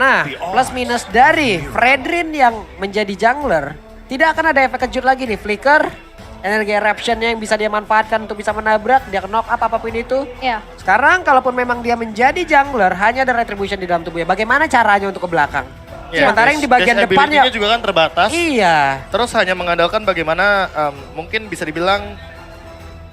Nah, plus minus dari Fredrin yang menjadi jungler, tidak akan ada efek kejut lagi nih. Flicker, energi eruptionnya yang bisa dia manfaatkan untuk bisa menabrak, dia knock up apapun itu. Iya. Sekarang kalaupun memang dia menjadi jungler, hanya ada retribution di dalam tubuhnya. Bagaimana caranya untuk ke belakang? Sementara yang di bagian depannya juga kan terbatas. Iya. Terus hanya mengandalkan bagaimana mungkin bisa dibilang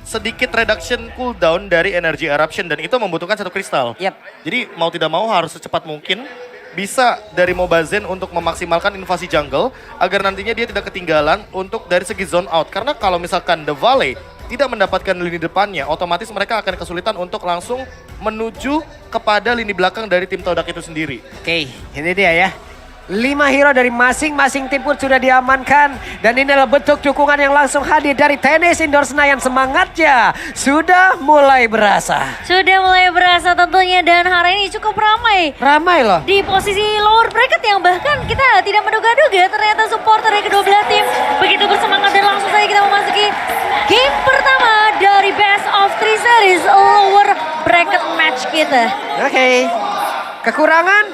sedikit reduction cooldown dari energy eruption dan itu membutuhkan satu kristal. Yap. Jadi mau tidak mau harus secepat mungkin bisa dari Mobazen untuk memaksimalkan invasi jungle agar nantinya dia tidak ketinggalan untuk dari segi zone out. Karena kalau misalkan The Valley tidak mendapatkan lini depannya, otomatis mereka akan kesulitan untuk langsung menuju kepada lini belakang dari tim Todak itu sendiri. Oke, ini dia ya. 5 hero dari masing-masing tim pun sudah diamankan. Dan ini adalah bentuk dukungan yang langsung hadir dari tenis indoor Senayan. Semangatnya sudah mulai berasa. Sudah mulai berasa tentunya dan hari ini cukup ramai. Ramai loh. Di posisi lower bracket yang bahkan kita tidak menduga-duga ternyata supporter dari kedua belah tim begitu bersemangat dan langsung saja kita memasuki game pertama dari Best of 3 Series lower bracket match kita. Oke. Kekurangan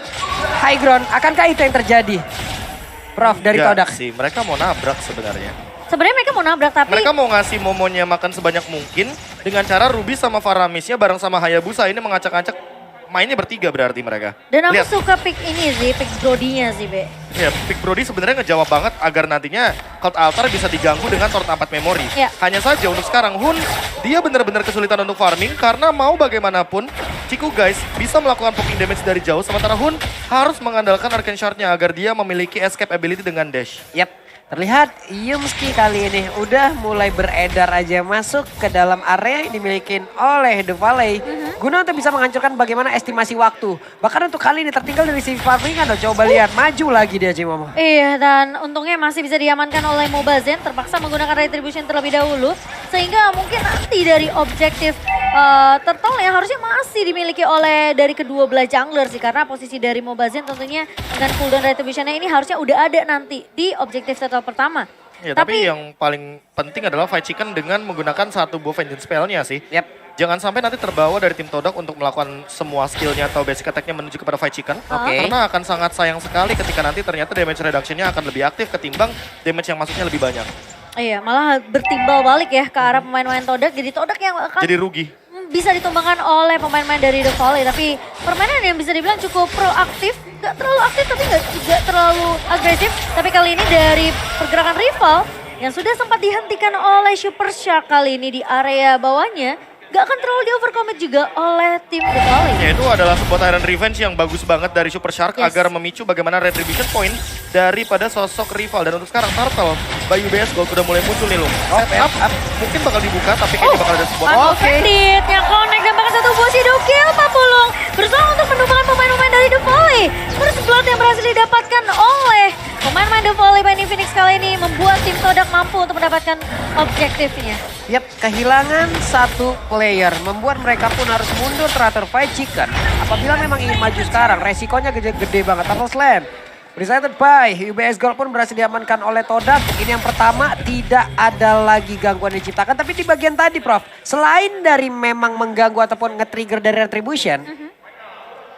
high ground, akankah itu yang terjadi? Prof, dari Enggak Todak. sih, mereka mau nabrak sebenarnya. Sebenarnya mereka mau nabrak tapi Mereka mau ngasih momonya makan sebanyak mungkin dengan cara Ruby sama Faramisnya bareng sama Hayabusa ini mengacak-acak mainnya bertiga berarti mereka. dan aku Lihat. suka pick ini sih, pick Brody-nya sih, Be. Ya, Pick Brody sebenarnya ngejawab banget agar nantinya Cloud Altar bisa diganggu dengan Sword 4 memori. Ya. Hanya saja untuk sekarang Hun, dia benar-benar kesulitan untuk farming karena mau bagaimanapun Ciku guys bisa melakukan poking damage dari jauh sementara Hun harus mengandalkan Arcane Shard-nya agar dia memiliki escape ability dengan dash. Yap, terlihat Yumski kali ini udah mulai beredar aja masuk ke dalam area yang dimiliki oleh The Valley. Guna untuk bisa menghancurkan bagaimana estimasi waktu. Bahkan untuk kali ini tertinggal dari sisi farmingan loh. Coba lihat, maju lagi dia Cimomo. Iya, dan untungnya masih bisa diamankan oleh Mobazen, terpaksa menggunakan retribution terlebih dahulu. Sehingga mungkin nanti dari objektif turtle yang harusnya masih dimiliki oleh dari kedua belah jungler sih. Karena posisi dari Mobazen tentunya dengan cooldown retributionnya ini harusnya udah ada nanti di objektif turtle pertama. Ya, tapi yang paling penting adalah fight chicken dengan menggunakan satu buff vengeance spell-nya sih. Yap. Jangan sampai nanti terbawa dari tim Todak untuk melakukan semua skillnya atau basic attack-nya menuju kepada fight chicken. Oke. Karena akan sangat sayang sekali ketika nanti ternyata damage reduction-nya akan lebih aktif ketimbang damage yang masuknya lebih banyak. Iya, malah bertimbal balik ya ke arah pemain-pemain Todak. Jadi Todak yang akan Jadi rugi. bisa ditumbangkan oleh pemain-pemain dari The Valley. Tapi permainan yang bisa dibilang cukup proaktif. Gak terlalu aktif tapi gak juga terlalu agresif. Tapi kali ini dari pergerakan rival yang sudah sempat dihentikan oleh Super Shark kali ini di area bawahnya. Gak akan terlalu di overcommit juga oleh tim The Valley. Ya, itu adalah sebuah Tyrant Revenge yang bagus banget dari Super Shark Yes. agar memicu bagaimana retribution point daripada sosok rival. Dan untuk sekarang Turtle, by UBS Gold udah mulai muncul nih loh. Setup mungkin bakal dibuka tapi kayaknya bakal ada sebuah Bandit yang connect dan bahkan satu buah shadow kill Papulung berusaha untuk menumbangkan pemain-pemain dari The Valley. First blood yang berhasil didapatkan oleh pemain-pemain The Valley by Phoenix kali ini membuat tim Todak mampu untuk mendapatkan objektifnya. Yap, kehilangan satu player membuat mereka pun harus mundur teratur fight chicken. Apabila memang ingin maju sekarang, resikonya gede banget. Turtle Slam, presented by UBS Gold pun berhasil diamankan oleh Todak. Ini yang pertama, tidak ada lagi gangguan yang diciptakan. Tapi di bagian tadi Prof, selain dari memang mengganggu ataupun nge-trigger dari retribution,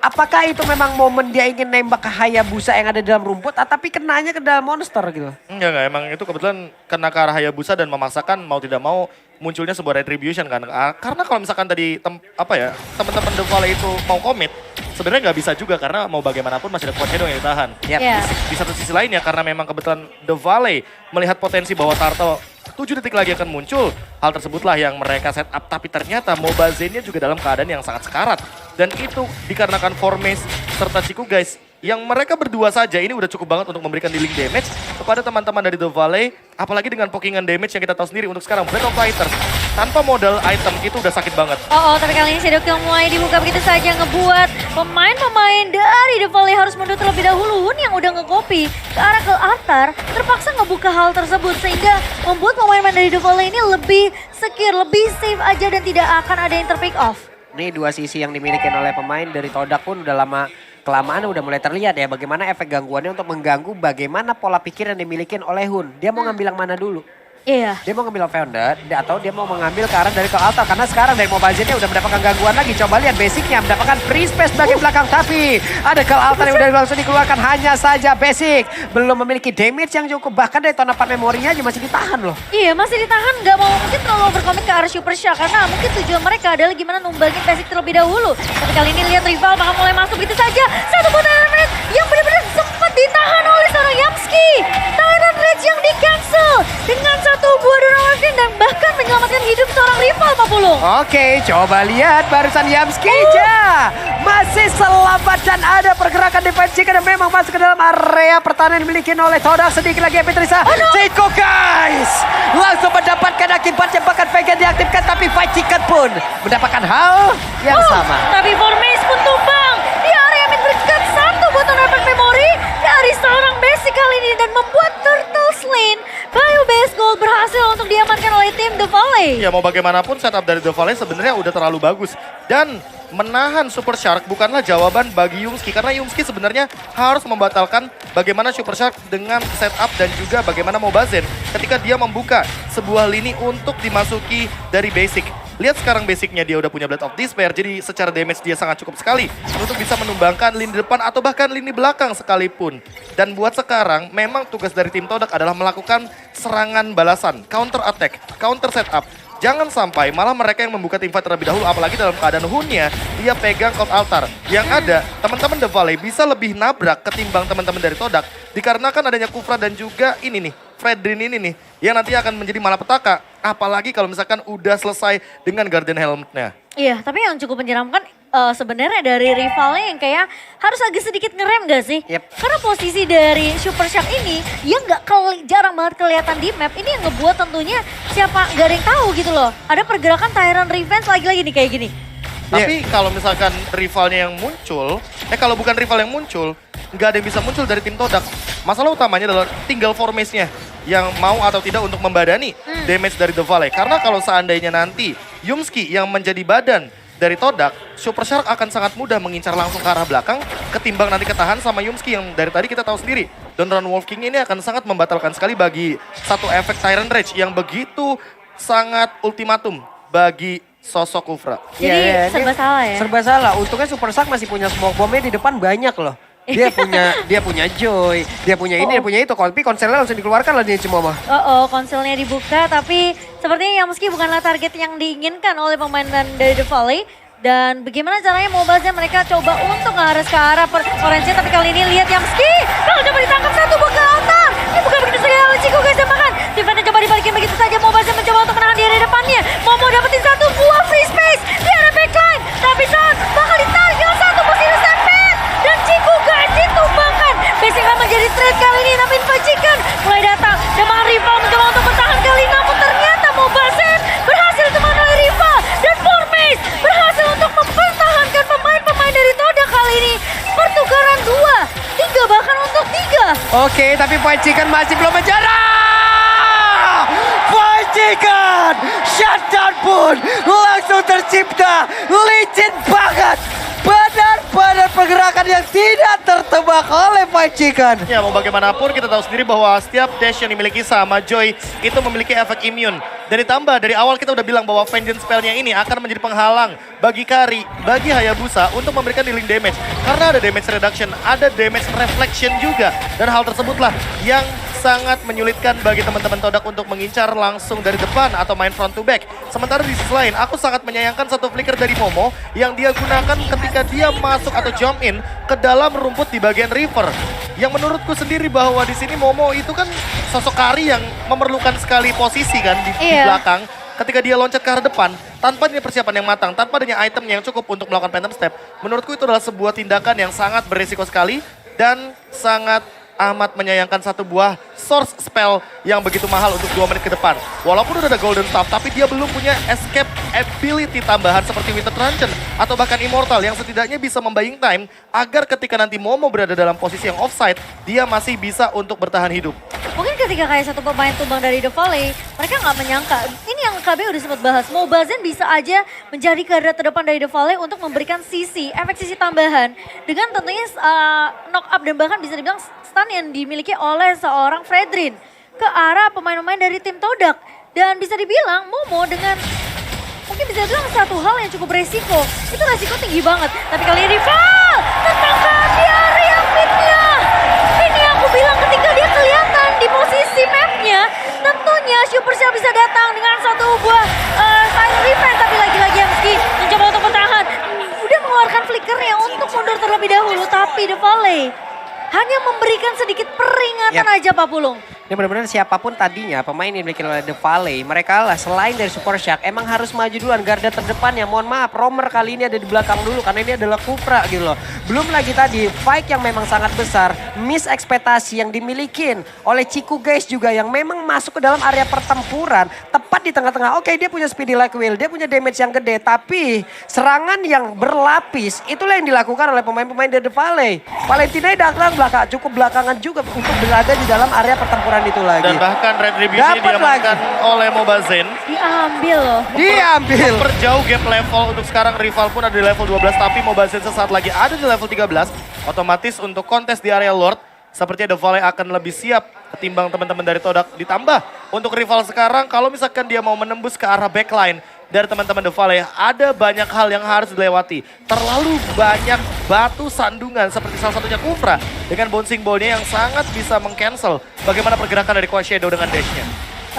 apakah itu memang momen dia ingin nembak ke Hayabusa yang ada di dalam rumput, tapi kenanya ke dalam monster gitu? Enggak, emang itu kebetulan kena ke arah Hayabusa dan memaksakan mau tidak mau munculnya sebuah retribution kan. Karena kalau misalkan tadi teman-teman The Valley itu mau komit, sebenarnya nggak bisa juga karena mau bagaimanapun masih ada Quad Shadow yang ditahan. Yap. Ya. Di satu sisi lainnya karena memang kebetulan The Valley melihat potensi bahwa Turtle 7 detik lagi akan muncul. Hal tersebutlah yang mereka set up. Tapi ternyata Mobazen-nya juga dalam keadaan yang sangat sekarat. Dan itu dikarenakan Formace serta Ciku guys. Yang mereka berdua saja ini udah cukup banget untuk memberikan dealing damage kepada teman-teman dari The Valley. Apalagi dengan pokingan damage yang kita tahu sendiri untuk sekarang. Breath of Fighters tanpa modal item itu udah sakit banget. Tapi kali ini shadow kill mulai dibuka begitu saja ngebuat pemain-pemain dari The Valley harus mundur terlebih dahulu. Hun yang udah nge-copy ke arah ke altar terpaksa ngebuka hal tersebut sehingga membuat pemain-pemain dari The Valley ini lebih secure, lebih safe aja dan tidak akan ada yang terpick off. Ini dua sisi yang dimiliki oleh pemain dari Todak pun udah kelamaan udah mulai terlihat ya bagaimana efek gangguannya untuk mengganggu bagaimana pola pikir yang dimiliki oleh Hun. Dia mau ngambil yang mana dulu? Iya. Dia mau ngambil founder atau dia mau mengambil ke arah dari ke altar. Karena sekarang dari Mobile Legends udah mendapatkan gangguan lagi. Coba lihat basicnya mendapatkan free space bagian belakang. Tapi ada ke altar yang udah langsung dikeluarkan. Hanya saja basic. Belum memiliki damage yang cukup. Bahkan dari tahun 4 memorinya aja masih ditahan loh. Iya, masih ditahan, nggak mau mungkin terlalu berkomit ke arah Super Shark karena mungkin tujuan mereka adalah gimana numbangin basic terlebih dahulu. Tapi kali ini lihat rival bakal mulai masuk gitu saja. Satu putaran red yang benar-benar sempat ditahan oleh seorang Yamski. Tyrant Rage yang di cancel dengan satu buah Doran dan bahkan menyelamatkan hidup seorang rival, Pak Pulung. Oke, coba lihat barusan Yamski aja. Masih selamat dan ada pergerakan defense dan memang masuk ke dalam area pertahanan dimiliki oleh Todak. Sedikit lagi Petrisa. Chico guys. Langsung mendapatkan akibatnya bahkan Vega diaktifkan tapi Fight Chicken pun mendapatkan hal yang sama. Tapi Formace pun tumbang di area mid berkat satu button efek memori dari seorang basic kali ini dan membuat Turtle Lane Bayu BS Gold berhasil untuk diamankan oleh tim The Valley. Ya mau bagaimanapun setup dari The Valley sebenarnya udah terlalu bagus. Dan menahan Super Shark bukanlah jawaban bagi Yumski. Karena Yumski sebenarnya harus membatalkan bagaimana Super Shark dengan setup dan juga bagaimana Mobazen ketika dia membuka sebuah lini untuk dimasuki dari basic. Lihat sekarang basicnya dia udah punya Blade of Despair, jadi secara damage dia sangat cukup sekali untuk bisa menumbangkan lini depan atau bahkan lini belakang sekalipun. Dan buat sekarang memang tugas dari tim Todak adalah melakukan serangan balasan, counter attack, counter setup. Jangan sampai malah mereka yang membuka teamfight terlebih dahulu, apalagi dalam keadaan Hunnya dia pegang Cold Altar. Yang ada teman-teman The Valley bisa lebih nabrak ketimbang teman-teman dari Todak dikarenakan adanya Kufra dan juga ini nih, Fredrin ini nih yang nanti akan menjadi malapetaka. Apalagi kalau misalkan udah selesai dengan Guardian Helmet-nya. Iya, tapi yang cukup menyeramkan sebenarnya dari rivalnya yang kayak harus agak sedikit ngerem gak sih? Yep. Karena posisi dari Super Shark ini dia nggak jarang banget kelihatan di map. Ini yang ngebuat tentunya siapa gak ada yang tahu gitu loh. Ada pergerakan Tyrant Revenge lagi-lagi nih kayak gini. Tapi kalau misalkan rivalnya yang muncul, kalau bukan rival yang muncul, nggak ada yang bisa muncul dari tim Todak. Masalah utamanya adalah tinggal formasinya yang mau atau tidak untuk membadani damage dari The Valley. Karena kalau seandainya nanti Yumski yang menjadi badan dari Todak, Super Shark akan sangat mudah mengincar langsung ke arah belakang ketimbang nanti ketahan sama Yumski yang dari tadi kita tahu sendiri. Donran Wolf King ini akan sangat membatalkan sekali bagi satu efek Tyrant Rage yang begitu sangat ultimatum bagi sosok Kufra. Jadi Iya, serba ini salah ya. Serba salah. Untungnya Super Shark masih punya smoke bombnya di depan banyak loh. Dia punya Joy, dia punya ini, dia punya itu. Tapi konselnya langsung dikeluarkan lah dia cuma mah. Konsolnya dibuka tapi sepertinya Yamski bukanlah target yang diinginkan oleh pemain dari The Valley. Dan bagaimana caranya Mobaznya mereka coba untuk ngarah ke arah Orange, tapi kali ini lihat Yamski kalau coba ditangkap satu buka altar. Ini bukan begitu saja oleh Chico guys, dan bahkan defense coba dibalikin begitu saja. Mobaznya mencoba untuk menahan di area depannya. Momo dapetin satu buah free space di area backline. Tapi saat bakal ditarik dengan satu posisi stampede. Dan Chico guys ditumbangkan. Basic akan menjadi trade kali ini, tapi Chicken mulai datang. Dan malah rival mencoba untuk bertahan kali ini, namun ternyata Mobaznya berhasil ditemukan oleh rival. Dan Formace berhasil untuk mempertahankan pemain-pemain dari Todak kali ini. Pertukaran 2, 3 bahkan untuk 3. Oke, tapi Fight Chicken masih belum menyerah. Fight Chicken, shutdown pun langsung tercipta. Licin banget. Benar-benar pergerakan yang tidak tertebak oleh Fight Chicken. Ya mau bagaimanapun kita tahu sendiri bahwa setiap dash yang dimiliki sama Joy itu memiliki efek immune. Dan ditambah dari awal kita udah bilang bahwa Vengeance spellnya ini akan menjadi penghalang bagi Kari, bagi Hayabusa untuk memberikan dealing damage. Karena ada damage reduction, ada damage reflection juga. Dan hal tersebutlah yang sangat menyulitkan bagi teman-teman Todak untuk mengincar langsung dari depan atau main front to back. Sementara di sisi lain, aku sangat menyayangkan satu flicker dari Momo yang dia gunakan ketika dia masuk atau jump in ke dalam rumput di bagian river. Yang menurutku sendiri bahwa di sini Momo itu kan sosok Kari yang memerlukan sekali posisi kan di belakang. Ketika dia loncat ke arah depan, tanpa adanya persiapan yang matang, tanpa adanya item yang cukup untuk melakukan phantom step, menurutku itu adalah sebuah tindakan yang sangat berisiko sekali dan sangat amat menyayangkan satu buah source spell yang begitu mahal untuk 2 menit ke depan. Walaupun udah ada golden staff, tapi dia belum punya escape ability tambahan seperti Winter Truncheon atau bahkan Immortal yang setidaknya bisa membaying time agar ketika nanti Momo berada dalam posisi yang offside, dia masih bisa untuk bertahan hidup. Mungkin ketika kayak satu pemain tumbang dari The Valley, mereka nggak menyangka. Ini yang KB udah sempat bahas, Mobazen bisa aja menjadi garda terdepan dari The Valley untuk memberikan efek sisi tambahan. Dengan tentunya knock up dan bahkan bisa dibilang stun yang dimiliki oleh seorang Fredrin. ke arah pemain-pemain dari tim Todak. Dan bisa dibilang Momo dengan mungkin bisa bilang satu hal yang cukup resiko. Itu resiko tinggi banget. Tapi kali ini rival tertangkap di area pitnya. Ini yang aku bilang ketika dia kelihatan di posisi mapnya. Tentunya Super Shell bisa datang dengan satu buah silent revenge. Tapi lagi-lagi Yamski mencoba untuk bertahan. Udah mengeluarkan flickernya untuk mundur terlebih dahulu. Tapi The Valley hanya memberikan sedikit peringatan aja Pak Pulung. Ini benar-benar siapapun tadinya pemain yang dimiliki oleh The Valley, mereka lah selain dari Super Shark emang harus maju duluan garda terdepannya. Mohon maaf, Romer kali ini ada di belakang dulu karena ini adalah Kufra gitu loh. Belum lagi tadi fight yang memang sangat besar, miss ekspektasi yang dimiliki oleh Ciku guys juga yang memang masuk ke dalam area pertempuran tepat di tengah-tengah. Oke, dia punya speedy like wheel, dia punya damage yang gede, tapi serangan yang berlapis itulah yang dilakukan oleh pemain-pemain dari The Valley. Valentina datang belakang, cukup belakangan juga untuk berada di dalam area pertempuran itu lagi. Dan bahkan Retribution diamankan oleh Mobazen. Diambil loh. Diambil. Memperjauh gap level untuk sekarang rival pun ada di level 12. Tapi Mobazen sesaat lagi ada di level 13. Otomatis untuk kontes di area Lord. Sepertinya The Valley akan lebih siap ketimbang teman-teman dari Todak. Ditambah untuk rival sekarang kalau misalkan dia mau menembus ke arah backline. Dari teman-teman The Valley ada banyak hal yang harus dilewati. Terlalu banyak batu sandungan seperti salah satunya Kufra. Dengan bouncing ball-nya yang sangat bisa meng-cancel bagaimana pergerakan dari Quad Shadow dengan dash-nya.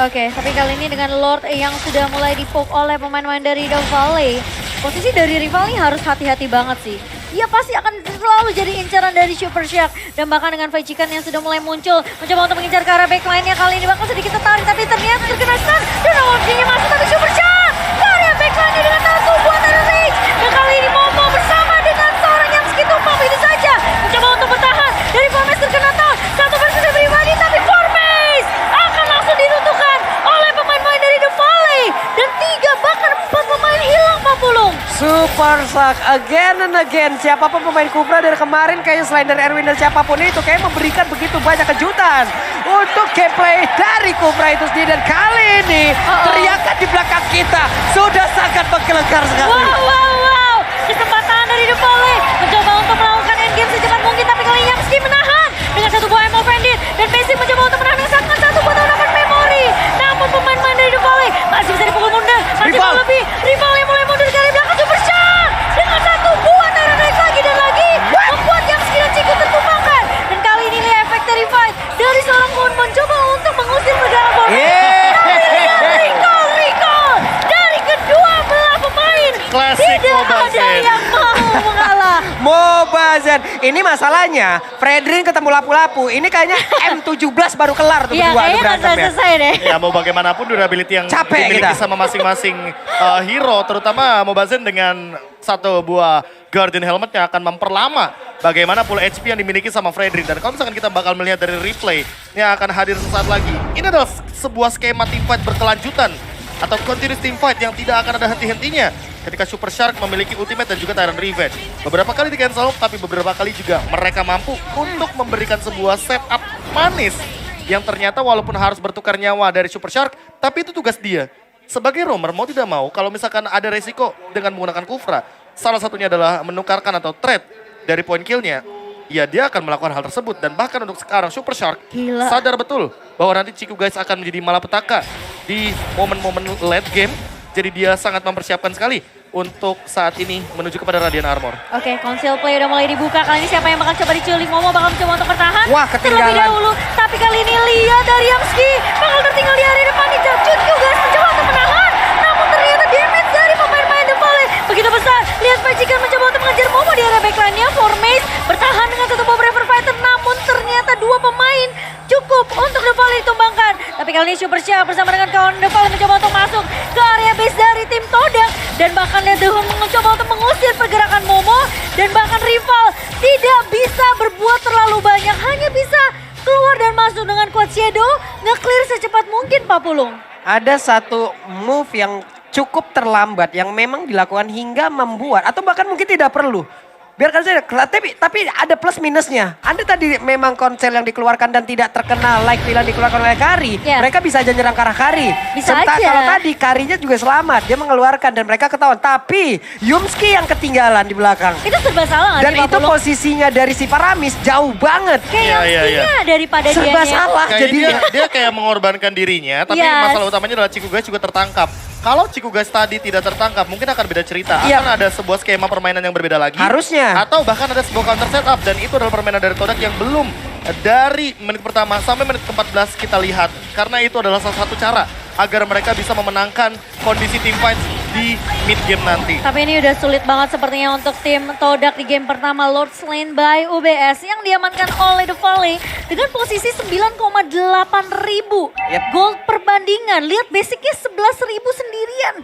Oke, tapi kali ini dengan Lord yang sudah mulai di-poke oleh pemain-pemain dari The Valley. Posisi dari rival ini harus hati-hati banget sih. Dia pasti akan selalu jadi incaran dari Super Shark. Dan bahkan dengan Fight Chicken yang sudah mulai muncul. Mencoba untuk mengincar ke arah backline-nya. Kali ini bakal sedikit tertarik. Tapi ternyata terkena stun. Dan OMG-nya masuk. Tapi Super Shark ke area backline-nya dengan satu buat rage. Dan kali ini Momo bersama dengan seorang yang segitu tumpah. Itu saja. Mencoba untuk bertahan. Dari Formace terkena tahun. Satu versus pribadi. Tapi Formace akan langsung diruntuhkan oleh pemain-pemain dari The Valley. Dan 3 bahkan 4 pemain hilang Pak Pulung. Super Shark again and again. Siapapun pemain Kufra dari kemarin kayaknya selain dari Erwin dan siapapun itu kayak memberikan begitu banyak kejutan untuk gameplay dari Kufra itu sendiri. Dan kali ini teriakan di belakang kita sudah sangat menggelegar sekali. Wow. Kesempatan dari The Valley mencoba untuk melakukan endgame secepat mungkin. Tapi kali ini Yamski menahan dengan satu buah Emo Bandit. Dan Basic mencoba untuk menahan dengan satu buah dapat memori. Namun pemain-pemain dari The Valley masih bisa dipukul mundur. Masih mau lebih. Rival yang mulai mundur dari belakang Super Shark. Dengan satu buah Tyrant lagi dan lagi. Membuat Yamski dan Ciku tertumpahkan. Dan kali ini lihat efek dari fight. Dari seorang Moon mencoba untuk mengusir pergerakan Formace. Recall dari kedua belah pemain. Klasik Tidak Mobazen. ada yang mau mengalah. Mobazen. Ini masalahnya Fredrin ketemu lapu-lapu. Ini kayaknya M17 baru kelar tuh Iya, berdua kayaknya nggak berantem ya. selesai deh. Ya mau bagaimanapun durability yang Capek dimiliki kita. sama masing-masing hero. Terutama Mobazen dengan satu buah Guardian Helmet yang akan memperlama bagaimana full HP yang dimiliki sama Fredrin. Dan kalau misalkan kita bakal melihat dari replay yang akan hadir sesaat lagi. Ini adalah sebuah skema teamfight berkelanjutan. Atau continuous teamfight yang tidak akan ada henti-hentinya. Ketika Super Shark memiliki ultimate dan juga Tyrant Revenge. Beberapa kali di cancel, tapi beberapa kali juga mereka mampu untuk memberikan sebuah setup manis. Yang ternyata walaupun harus bertukar nyawa dari Super Shark, tapi itu tugas dia. Sebagai roamer mau tidak mau, kalau misalkan ada resiko dengan menggunakan Kufra, salah satunya adalah menukarkan atau trade dari point kill-nya. Ya dia akan melakukan hal tersebut. Dan bahkan untuk sekarang Super Shark Gila. sadar betul bahwa nanti Ciku guys akan menjadi malapetaka di momen-momen late game. Jadi dia sangat mempersiapkan sekali untuk saat ini menuju kepada Radiant Armor. Oke, conceal play udah mulai dibuka. Kali ini siapa yang bakal coba diculik? Momo bakal mencoba untuk bertahan. Wah, ketinggalan. Terlebih dahulu. Tapi kali ini lihat dari Yamski. Bakal tertinggal di area depan. Dicacut juga mencoba untuk menahan. Namun ternyata damage dari pemain-pemain The Valley begitu besar. Lihat Pacikan mencoba untuk mengejar Momo di area backline-nya. Formace bertahan dengan satu bomb River Fighter. Namun ternyata 2 pemain cukup untuk The Valley ditumbangkan. Tapi kali ini Super Shark bersama dengan kawan The Valley mencoba untuk masuk ke area base dari tim Todak. Dan bahkan lihat The Hun mencoba untuk mengusir pergerakan Momo. Dan bahkan rival tidak bisa berbuat terlalu banyak. Hanya bisa keluar dan masuk dengan Quad Shadow. Nge-clear secepat mungkin Pak Pulung. Ada satu move yang cukup terlambat yang memang dilakukan hingga membuat atau bahkan mungkin tidak perlu biarkan saja. Tapi ada plus minusnya. Anda tadi memang konsel yang dikeluarkan dan tidak terkena like pilihan dikeluarkan oleh Kari. Iya. Mereka bisa aja nyerang ke arah Kari. Bisa aja. Kalau tadi Karinya juga selamat. Dia mengeluarkan dan mereka ketahuan. Tapi Yumski yang ketinggalan di belakang. Itu serba salah nggak Dan sih, Pak itu Polo? posisinya dari si Paramis jauh banget. Kayak Iya, iya, Yamski-nya daripada Serba dianya. salah Kayak jadinya. dia kayak mengorbankan dirinya, tapi Yes. masalah utamanya adalah Cikugas juga tertangkap. Kalau Cikugas tadi tidak tertangkap, mungkin akan beda cerita. Iya. Akan ada sebuah skema permainan yang berbeda lagi. Harusnya. Atau bahkan ada sebuah counter setup. Dan itu adalah permainan dari Todak yang belum dari menit pertama sampai menit ke-14 kita lihat. Karena itu adalah salah satu cara agar mereka bisa memenangkan kondisi team fight di mid game nanti. Tapi ini udah sulit banget sepertinya untuk tim Todak di game pertama. Lord Slain by UBS yang diamankan oleh The Volley dengan posisi 9,8 ribu Yep. gold perbandingan. Lihat basicnya 11 ribu sendirian.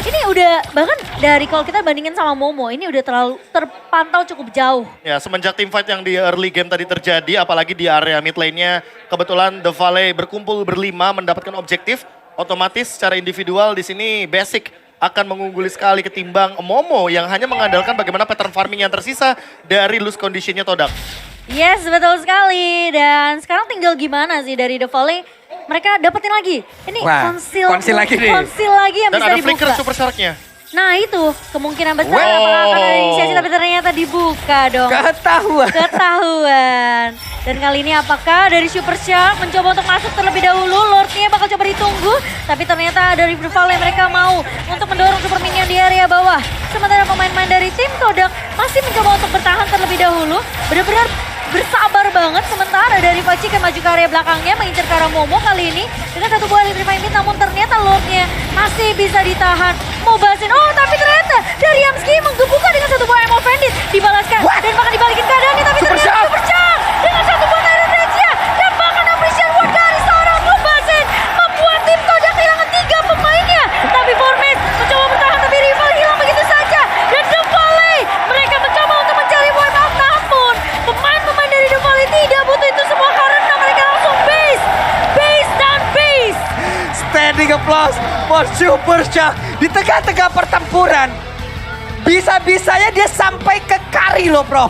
Ini udah bahkan dari kalau kita bandingin sama Momo ini udah terlalu terpantau cukup jauh. Ya, semenjak team fight yang di early game tadi terjadi, apalagi di area mid lane-nya, kebetulan The Valley berkumpul berlima mendapatkan objektif, otomatis secara individual di sini Basic akan mengungguli sekali ketimbang Momo yang hanya mengandalkan bagaimana pattern farming yang tersisa dari loose condition-nya Todak. Yes, betul sekali. Dan sekarang tinggal gimana sih dari The Volley? Mereka dapetin lagi. Ini Wah, konsil lagi nih. konsil lagi yang Dan bisa ada dibuka. flicker super shark-nya. Nah itu kemungkinan besar Wow. apakah akan ada inisiasi tapi ternyata dibuka dong. Ketahuan. Ketahuan. Dan kali ini apakah dari Super Shark mencoba untuk masuk terlebih dahulu. Lordnya bakal coba ditunggu. Tapi ternyata dari The Volley mereka mau untuk mendorong Super Minion di area bawah. Sementara pemain-pemain dari tim Todak masih mencoba untuk bertahan terlebih dahulu. Benar-benar bersabar banget. Sementara dari Pacik yang maju ke area belakangnya mengincar ke arah Momo kali ini. Dengan satu buah Electrify Mid namun ternyata Lordnya masih bisa ditahan. Mobasin, oh tapi ternyata dari Yamski menggebuka dengan satu buah Emo Bandit. Dibalaskan dan bahkan dibalikin keadaannya. Tapi Super ternyata Shark. Super Shark dengan satu buah Tyrant Regia. Dan bahkan appreciate ward dari seorang Mobasin. Membuat tim Todak kehilangan 3 pemainnya. Tapi Formes mencoba bertahan tapi rival hilang begitu saja. Dan The Volley mereka mencoba untuk mencari wipe out. Namun pemain-pemain dari The Volley tidak butuh itu semua karena mereka langsung base. Base dan base. Standing applause for Super Shark di tengah-tengah pertempuran. Bisa-bisanya dia sampai ke Kari loh, bro.